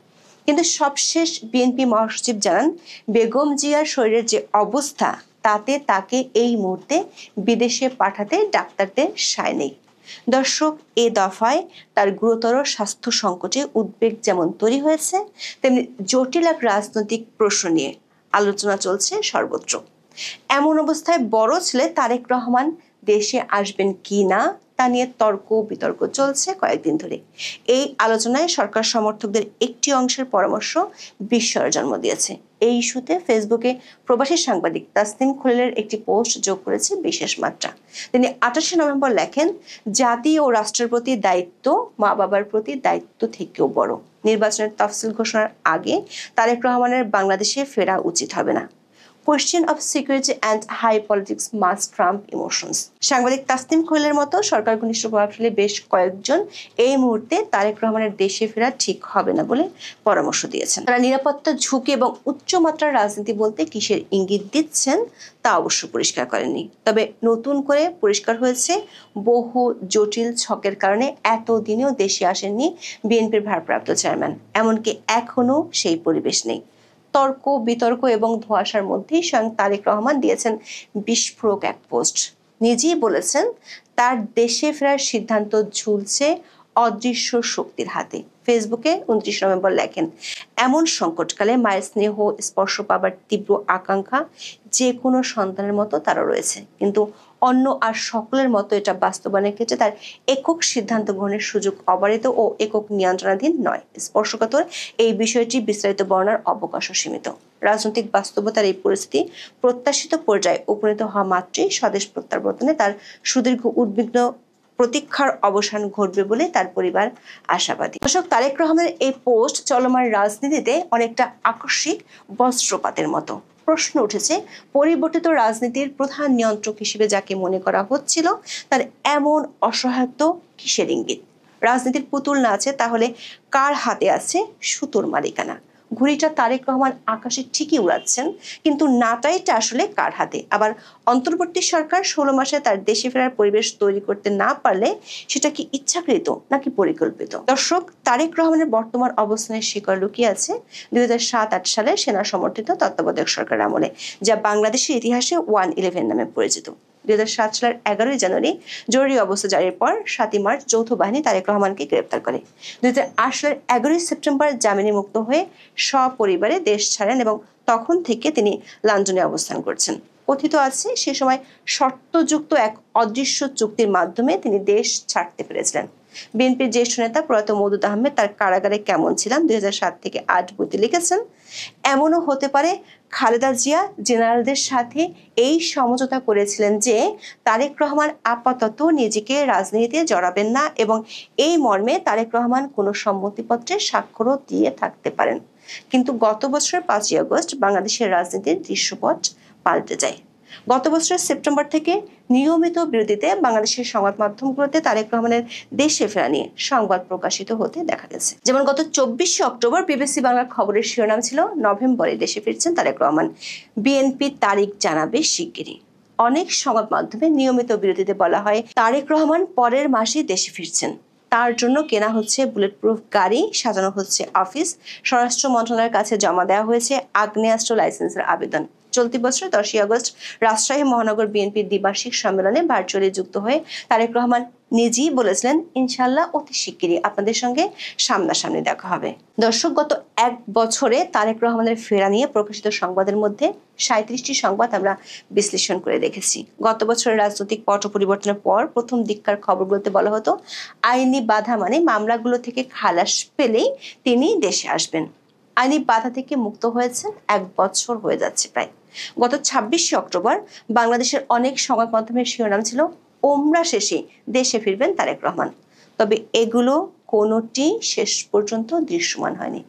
কিন্তু সবশেষ বিএনপি মহাসচিব জানান, বেগম জিয়ার শরীরের যে অবস্থা, তাতে তাকে এই মুহূর্তে বিদেশে পাঠাতে ডাক্তারদের সায় নেই। দর্শক, এ দফায় তার গুরুতর স্বাস্থ্য সংকটে উদ্বেগ যেমন তৈরি হয়েছে, তেমনি জটিল এক রাজনৈতিক প্রশ্ন নিয়ে আলোচনা চলছে সর্বত্র। এমন অবস্থায় বড় ছেলে তারেক রহমান দেশে আসবেন কি না তা নিয়ে তর্ক বিতর্ক চলছে কয়েকদিন ধরে। এই আলোচনায় সরকার সমর্থকদের একটি অংশের পরামর্শ বিস্ময়ের জন্ম দিয়েছে। এই ইস্যুতে ফেসবুকে প্রবাসী সাংবাদিক তাসনিম খলিলের একটি পোস্ট যোগ করেছে বিশেষ মাত্রা। তিনি 28শে নভেম্বর লেখেন, জাতি ও রাষ্ট্রের প্রতি দায়িত্ব মা বাবার প্রতি দায়িত্ব থেকেও বড়। নির্বাচনের তফসিল ঘোষণার আগে তারেক রহমানের বাংলাদেশে ফেরা উচিত হবে না। Question of security and high politics must trump emotions. সাংবাদিক তাসনিম খলিলের মতো সরকার ঘনিষ্ঠ প্রভাবশালী বেশ কয়েকজন এই মুহূর্তে তারেক রহমানের দেশে ফেরা ঠিক হবে না বলে পরামর্শ দিয়েছেন। তারা নিরাপত্তা ঝুঁকি এবং উচ্চমাত্রার রাজনীতি বলতে কিসের ইঙ্গিত দিচ্ছেন তা অবশ্য পরিষ্কার করেননি। তবে নতুন করে পরিষ্কার হয়েছে, বহু জটিল ছকের কারণে এতদিনেও দেশে আসেননি বিএনপির ভারপ্রাপ্ত চেয়ারম্যান। এমনকি এখনো সেই পরিবেশ নেই। তর্ক বিতর্ক এবং ধোঁয়াশার মধ্যেই স্বয়ং তারেক রহমান দিয়েছেন বিস্ফোরক এক পোস্ট। নিজেই বলেছেন তার দেশে ফেরার সিদ্ধান্ত ঝুলছে অদৃশ্য শক্তির হাতে। ফেসবুকে 29 নভেম্বর লেখেন, এমন সংকটকালে মায়ের স্নেহ স্পর্শ পাবার তীব্র আকাঙ্ক্ষা যে কোনো সন্তানের মতো তারও রয়েছে, কিন্তু অন্য আর সকলের মতো এটা বাস্তবায়নের ক্ষেত্রে তার একক সিদ্ধান্ত গ্রহণের সুযোগ অবারিত ও একক নিয়ন্ত্রণাধীন নয়। স্পর্শকাতর এই বিষয়টি বিস্তারিত বর্ণনার অবকাশও সীমিত। রাজনৈতিক বাস্তবতার এই পরিস্থিতি প্রত্যাশিত পর্যায়ে উপনীত হওয়া মাত্রই স্বদেশ প্রত্যাবর্তনে তার সুদীর্ঘ উদ্বিগ্ন প্রতীক্ষার অবসান ঘটবে বলে তার পরিবার আশাবাদী। দর্শক, তারেক রহমানের এই পোস্ট চলমান রাজনীতিতে অনেকটা আকস্মিক বজ্রপাতের মতো। প্রশ্ন উঠেছে, পরিবর্তিত রাজনীতির প্রধান নিয়ন্ত্রক হিসেবে যাকে মনে করা হচ্ছিল তার এমন অসহায়ত্ব কিসের ইঙ্গিত? রাজনীতির পুতুল না আছে, তাহলে কার হাতে আছে সুতোর মালিকানা? ঘুড়িটা তারেক রহমান আকাশে ঠিকই উড়াচ্ছেন, কিন্তু নাটাইটা আসলে কার হাতে? আবার অন্তর্বর্তী সরকার 16 মাসে তার দেশে ফেরার পরিবেশ তৈরি করতে না পারলে সেটা কি ইচ্ছাকৃত নাকি পরিকল্পিত? দর্শক, তারেক রহমানের বর্তমান অবস্থানের শিকড় লুকিয়ে আছে 2007-08 সালে সেনা সমর্থিত তত্ত্বাবধায়ক সরকার আমলে, যা বাংলাদেশের ইতিহাসে 111 নামে পরিচিত। 2007 সালের 11 জানুয়ারি জরুরি অবস্থা জারির পর 7 মার্চ যৌথ বাহিনী তারেক রহমানকে গ্রেপ্তার করে। 2008 সালের 11 সেপ্টেম্বর জামিনে মুক্ত হয়ে সপরিবারে দেশ ছাড়েন এবং তখন থেকে তিনি লন্ডনে অবস্থান করছেন। কথিত আছে সে সময় শর্তযুক্ত এক অদৃশ্য চুক্তির মাধ্যমে তিনি দেশ ছাড়তে পেরেছিলেন। বিএনপির জ্যেষ্ঠ নেতা প্রয়াত মওদুদ আহমেদ তার কারাগারে কেমন ছিলাম 2007 থেকে 8 বইতে লিখেছেন, এমনও হতে পারে খালেদা জিয়া জেনারেলদের সাথে এই সমঝোতা করেছিলেন যে তারেক রহমান আপাতত নিজেকে রাজনীতিতে জড়াবেন না এবং এই মর্মে তারেক রহমান কোনো সম্মতিপত্রে স্বাক্ষরও দিয়ে থাকতে পারেন। কিন্তু গত বছরের 5ই আগস্ট বাংলাদেশের রাজনীতির দৃশ্যপট পাল্টে যায়। গত বছরের সেপ্টেম্বর থেকে নিয়মিত বিরতিতে বাংলাদেশের সংবাদ মাধ্যমগুলোতে তারেক রহমানের দেশে ফেরা নিয়ে সংবাদ প্রকাশিত হতে দেখা গেছে। যেমন গত 24 অক্টোবর বিবিসি বাংলার খবরের শিরোনাম ছিল, নভেম্বরে দেশে ফিরছেন তারেক রহমান, বিএনপি তারিখ জানাবে শিগগিরই। অনেক সংবাদ মাধ্যমে নিয়মিত বিরতিতে বলা হয় তারেক রহমান পরের মাসে দেশে ফিরছেন, তার জন্য কেনা হচ্ছে বুলেট প্রুফ গাড়ি, সাজানো হচ্ছে অফিস, স্বরাষ্ট্র মন্ত্রণালয়ের কাছে জমা দেওয়া হয়েছে আগ্নেয়াস্ত্র লাইসেন্সের আবেদন। চলতি বছর 10ই আগস্ট রাজশাহী মহানগর বিএনপির দ্বিবার্ষিক সম্মেলনে ভার্চুয়ালি যুক্ত হয়ে তারেক রহমান নিজেই বলেছিলেন, ইনশাআল্লাহ অতি শিগগিরই আপনাদের সঙ্গে সামনাসামনি দেখা হবে। দর্শক, গত 1 বছরে তারেক রহমানের ফেরা নিয়ে প্রকাশিত সংবাদের মধ্যে 37টি সংবাদ আমরা বিশ্লেষণ করে দেখেছি। গত বছরের রাজনৈতিক পট পরিবর্তনের পর প্রথম দিককার খবরগুলোতে বলা হতো আইনি বাধা মানে মামলাগুলো থেকে খালাস পেলেই তিনি দেশে আসবেন। আইনি বাধা থেকে মুক্ত হয়েছেন 1 বছর হয়ে যাচ্ছে প্রায়। গত 26 অক্টোবর বাংলাদেশের অনেক সংবাদ মাধ্যমের শিরোনাম ছিল, ওমরা শেষে দেশে ফিরবেন তারেক রহমান। তবে এগুলো কোনোটি শেষ পর্যন্ত দৃশ্যমান হয়নি।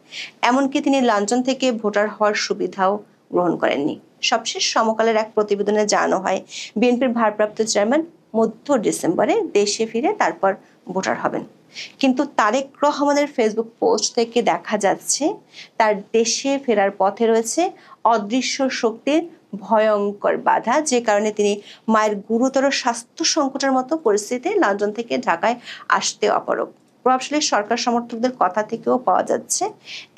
এমনকি তিনি লন্ডন থেকে ভোটার হওয়ার সুবিধাও গ্রহণ করেননি। সবশেষ সমকালের এক প্রতিবেদনে জানানো হয় বিএনপির ভারপ্রাপ্ত চেয়ারম্যান মধ্য ডিসেম্বরে দেশে ফিরে তারপর ভোটার হবেন। কিন্তু তারেক রহমানের ফেসবুক পোস্ট থেকে দেখা যাচ্ছে তার দেশে ফেরার পথে রয়েছে অদৃশ্য শক্তির ভয়ঙ্কর বাধা, যে কারণে তিনি মায়ের গুরুতর স্বাস্থ্য সংকটের মতো পরিস্থিতিতে লন্ডন থেকে ঢাকায় আসতে অপারগ। প্রভাবশালী সরকার সমর্থকদের কথা থেকেও পাওয়া যাচ্ছে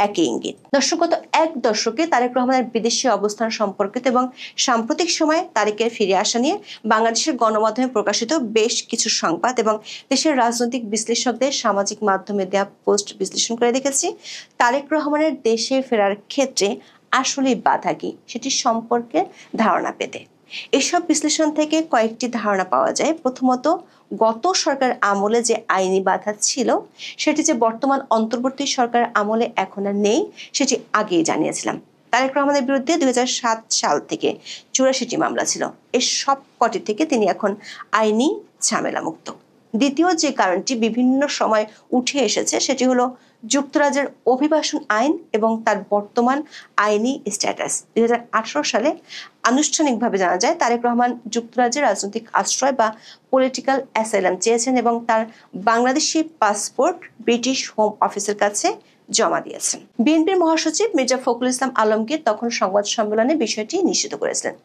একই ইঙ্গিত। দর্শক, গত 1 দশকে তারেক রহমানের বিদেশি অবস্থান সম্পর্কিত এবং সাম্প্রতিক সময়ে তারেকের ফিরে আসা নিয়ে বাংলাদেশের গণমাধ্যমে প্রকাশিত বেশ কিছু সংবাদ এবং দেশের রাজনৈতিক বিশ্লেষকদের সামাজিক মাধ্যমে দেওয়া পোস্ট বিশ্লেষণ করে দেখেছি তারেক রহমানের দেশে ফেরার ক্ষেত্রে আসলে বাধা কি সেটি সম্পর্কে ধারণা পেতে। এসব বিশ্লেষণ থেকে কয়েকটি ধারণা পাওয়া যায়। প্রথমত, গত সরকার আমলে যে আইনি বাধা ছিল সেটি যে বর্তমান অন্তর্বর্তী সরকার আমলে এখন আর নেই সেটি আগেই জানিয়েছিলাম। তারেক রহমানের বিরুদ্ধে 2007 সাল থেকে 84টি মামলা ছিল। এর সব কটি থেকে তিনি এখন আইনি ঝামেলা মুক্ত। দ্বিতীয় যে কারণটি বিভিন্ন সময় উঠে এসেছে সেটি হলো যুক্তরাজ্যের অভিবাসন আইন এবং তার বর্তমান আইনি স্ট্যাটাস। 2018 সালে আনুষ্ঠানিকভাবে জানা যায় তারেক রহমান যুক্তরাজ্যের রাজনৈতিক আশ্রয় বা পলিটিক্যাল অ্যাসাইলাম চেয়েছেন এবং তার বাংলাদেশি পাসপোর্ট ব্রিটিশ হোম অফিসের কাছে জমা দিয়েছেন। বিএনপির মহাসচিব মির্জা ফখরুল ইসলাম আলমগীর তখন সংবাদ সম্মেলনে বিষয়টি নিশ্চিত করেছিলেন।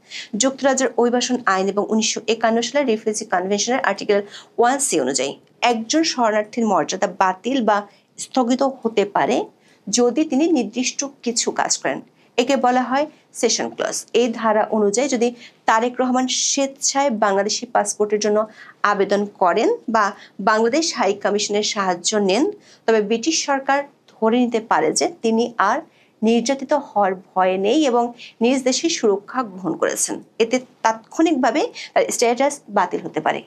যুক্তরাজ্যের অভিবাসন আইন এবং 1951 সালের রিফিউজি কনভেনশনের আর্টিকেল 1C অনুযায়ী একজন শরণার্থীর মর্যাদা বাতিল বা স্থগিত হতে পারে যদি তিনি নির্দিষ্ট কিছু কাজ করেন, একে বলা হয় সেশন ক্লজ। এই ধারা অনুযায়ী যদি তারেক রহমান স্বেচ্ছায় বাংলাদেশি পাসপোর্টের জন্য আবেদন করেন বা বাংলাদেশ হাই কমিশনের সাহায্য নেন, তবে ব্রিটিশ সরকার ধরে নিতে পারে যে তিনি আর নির্যাতিত হওয়ার ভয় নেই এবং নিজ দেশে সুরক্ষা গ্রহণ করেছেন। এতে তাৎক্ষণিকভাবে তার স্ট্যাটাস বাতিল হতে পারে।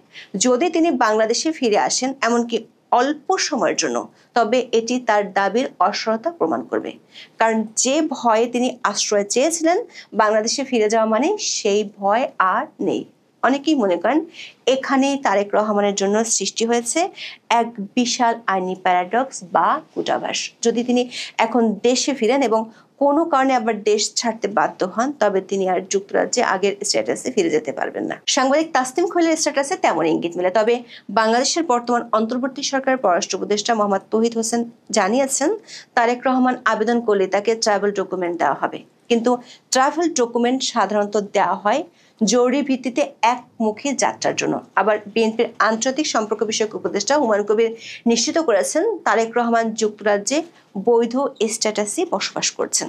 যদি তিনি বাংলাদেশে ফিরে আসেন, এমনকি অল্প সময়ের জন্য, তবে এটি তার দাবির অসরতা প্রমাণ করবে। কারণ যে ভয়ে তিনি আশ্রয় চেয়েছিলেন, বাংলাদেশে ফিরে যাওয়া মানে সেই ভয় আর নেই। অনেকেই মনে করেন এখানেই তারেক রহমানের জন্য সৃষ্টি হয়েছে এক বিশাল আইনি প্যারাডক্স বা কূটাভাস। যদি তিনি এখন দেশে ফিরেন এবং কোনো কারণে আবার দেশ ছাড়তে বাধ্য হন, তবে তিনি আর যুক্তরাজ্যে আগের স্ট্যাটাসে ফিরে যেতে পারবেন না। সাংবাদিক তাসনিম খলিলের স্ট্যাটাসে তেমন ইঙ্গিত মেলে। তবে বাংলাদেশের বর্তমান অন্তর্বর্তী সরকারের পররাষ্ট্র উপদেষ্টা মোহাম্মদ তৌহিদ হোসেন জানিয়েছেন, তারেক রহমান আবেদন করলে তাকে ট্রাভেল ডকুমেন্ট দেওয়া হবে। কিন্তু ট্রাভেল ডকুমেন্ট সাধারণত দেওয়া হয় জরুরি ভিত্তিতে একমুখী যাত্রার জন্য। আবার বিএনপির আন্তর্জাতিক সম্পর্ক বিষয়ক উপদেষ্টা হুমায়ুন কবির নিশ্চিত করেছেন, তারেক রহমান যুক্তরাজ্যে বৈধ স্ট্যাটাসে বসবাস করছেন।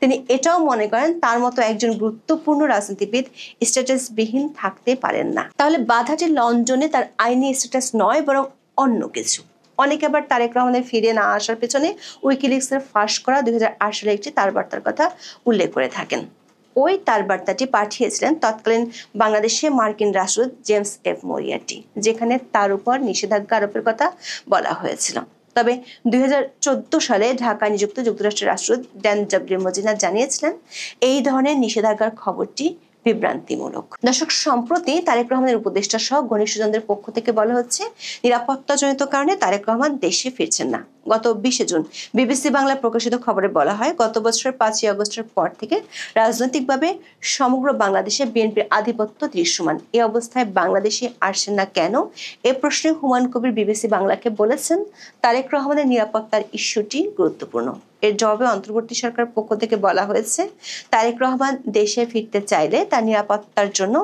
তিনি এটাও মনে করেন তার মতো একজন গুরুত্বপূর্ণ রাজনীতিবিদ স্ট্যাটাসবিহীন থাকতে পারেন না। তাহলে বাধাটি লন্ডনে তার আইনি স্ট্যাটাস নয়, বরং অন্য কিছু। অনেকে আবার তারেক রহমানের ফিরে না আসার পেছনে উইকিলিক্সের ফাঁস করা 2008 সালে একটি তার বার্তার কথা উল্লেখ করে থাকেন। ওই তার বার্তাটি পাঠিয়েছিলেন তৎকালীন বাংলাদেশে মার্কিন রাষ্ট্রদূত জেমস এফ মরিয়ার্টি, যেখানে তার উপর নিষেধাজ্ঞা আরোপের কথা বলা হয়েছিল। তবে 2014 সালে ঢাকায় নিযুক্ত যুক্তরাষ্ট্রের রাষ্ট্রদূত ড্যান ডব্লিউ মজীনা জানিয়েছিলেন, এই ধরনের নিষেধাজ্ঞার খবরটি বিভ্রান্তিমূলক। দর্শক, সম্প্রতি তারেক রহমানের উপদেষ্টা সহ ঘনিষ্ঠজনদের পক্ষ থেকে বলা হচ্ছে, নিরাপত্তাজনিত কারণে তারেক রহমান দেশে ফিরছেন না। গত 20 জুন বিবিসি বাংলা প্রকাশিত খবরে বলা হয়, গত বছরের 5 আগস্টের পর থেকে রাজনৈতিকভাবে সমগ্র বাংলাদেশে বিএনপির আধিপত্য দৃশ্যমান। এই অবস্থায় বাংলাদেশে আসছেন না কেন? এ প্রশ্নে হুমায়ুন কবির বিবিসি বাংলাকে বলেছেন, তারেক রহমানের নিরাপত্তার ইস্যুটি গুরুত্বপূর্ণ। এর জবাবে অন্তর্বর্তী সরকার পক্ষ থেকে বলা হয়েছে, তারেক রহমান দেশে ফিরতে চাইলে তার নিরাপত্তার জন্য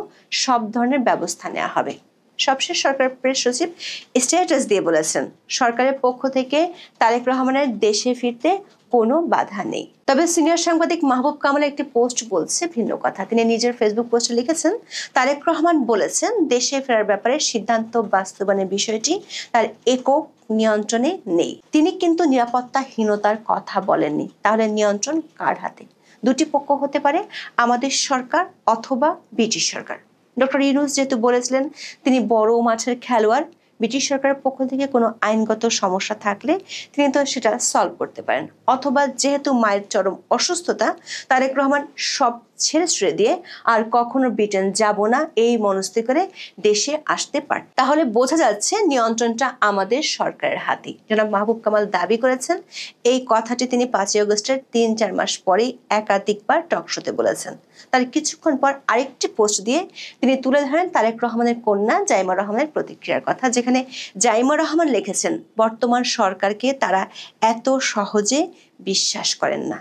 সব ধরনের ব্যবস্থা নেওয়া হবে। সবশেষ সরকারের প্রেস সচিব স্ট্যাটাস দিয়ে বলেছেন, সরকারের পক্ষ থেকে তারেক রহমানের দেশে ফিরতে কোনো বাধা নেই। তবে সিনিয়র সাংবাদিক মাহবুব কামালের একটি পোস্ট বলছে ভিন্ন কথা। তিনি নিজের ফেসবুক পোস্টে লিখেছেন, তারেক রহমান বলেছেন, দেশে ফেরার ব্যাপারে সিদ্ধান্ত বাস্তবায়নের বিষয়টি তার একক নিয়ন্ত্রণে নেই। তিনি কিন্তু নিরাপত্তাহীনতার কথা বলেননি। তাহলে নিয়ন্ত্রণ কার হাতে? দুটি পক্ষ হতে পারে, আমাদের সরকার অথবা ব্রিটিশ সরকার। ডক্টর ইউনূস যেহেতু বলেছিলেন তিনি বড় মাঠের খেলোয়াড়, ব্রিটিশ সরকারের পক্ষ থেকে কোনো আইনগত সমস্যা থাকলে তিনি তো সেটা সলভ করতে পারেন। অথবা যেহেতু মায়ের চরম অসুস্থতা, তারেক রহমান সব ছেড়ে দিয়ে আর কখনো ব্রিটেন যাব না এই মনস্থির করে দেশে আসতে পারে। তাহলে বোঝা যাচ্ছে নিয়ন্ত্রণটা আমাদের সরকারের হাতে। জনাব মাহবুব কামাল দাবি করেছেন, এই কথাটি তিনি 5 আগস্টের 3-4 মাস পরেই একাধিকবার টকশোতে বলেছেন। তার কিছুক্ষণ পর আরেকটি পোস্ট দিয়ে তিনি তুলে ধরেন তারেক রহমানের কন্যা জাইমা রহমানের প্রতিক্রিয়ার কথা, যেখানে জাইমা রহমান লিখেছেন, বর্তমান সরকারকে তারা এত সহজে বিশ্বাস করেন না।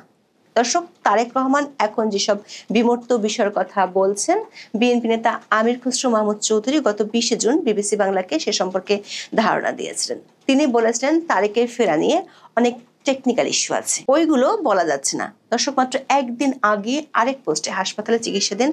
দর্শক, তারেক রহমান এখন যেসব বিমূর্ত বিষয়ের কথা বলছেন, বিএনপি নেতা আমির খুসরো মাহমুদ চৌধুরী গত 20 জুন বিবিসি বাংলাকে সে সম্পর্কে ধারণা দিয়েছিলেন। তিনি বলেছিলেন, তারেকের ফেরা নিয়ে অনেক টেকনিক্যাল ইস্যু আছে, ওইগুলো বলা যাচ্ছে না। দর্শক, মাত্র একদিন আগে আরেক পোস্টে হাসপাতালে চিকিৎসাধীন